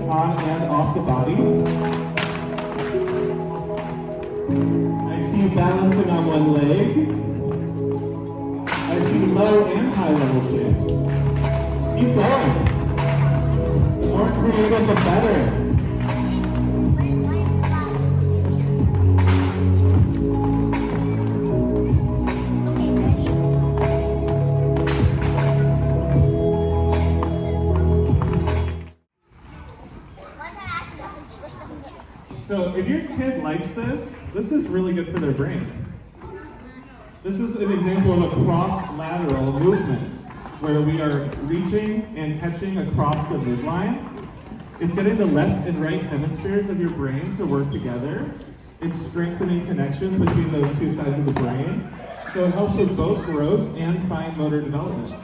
on and off the body. I see you balancing on one leg. I see low and high level shapes. Keep going. The more creative, the better. So if your kid likes this is really good for their brain. This is an example of a cross-lateral movement where we are reaching and catching across the midline. It's getting the left and right hemispheres of your brain to work together. It's strengthening connections between those two sides of the brain. So it helps with both gross and fine motor development.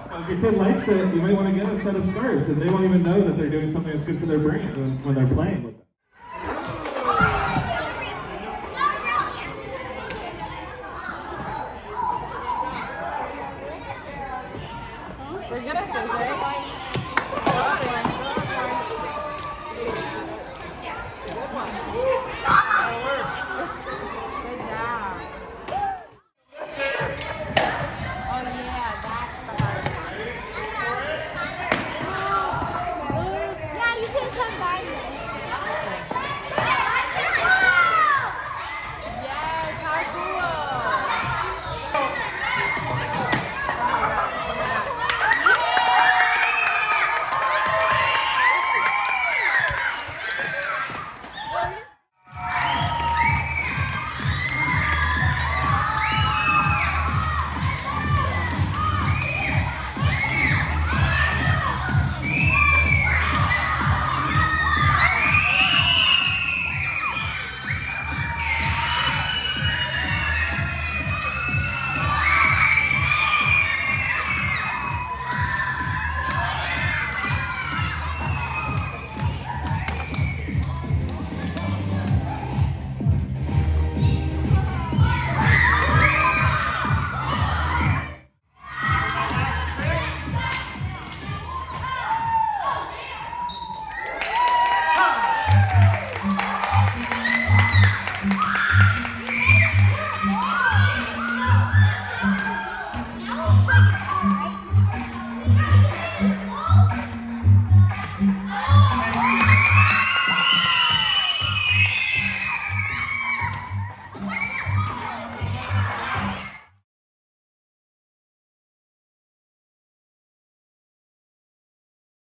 So if your kid likes it, you might want to get a set of scarves, and they won't even know that they're doing something that's good for their brain when they're playing with it.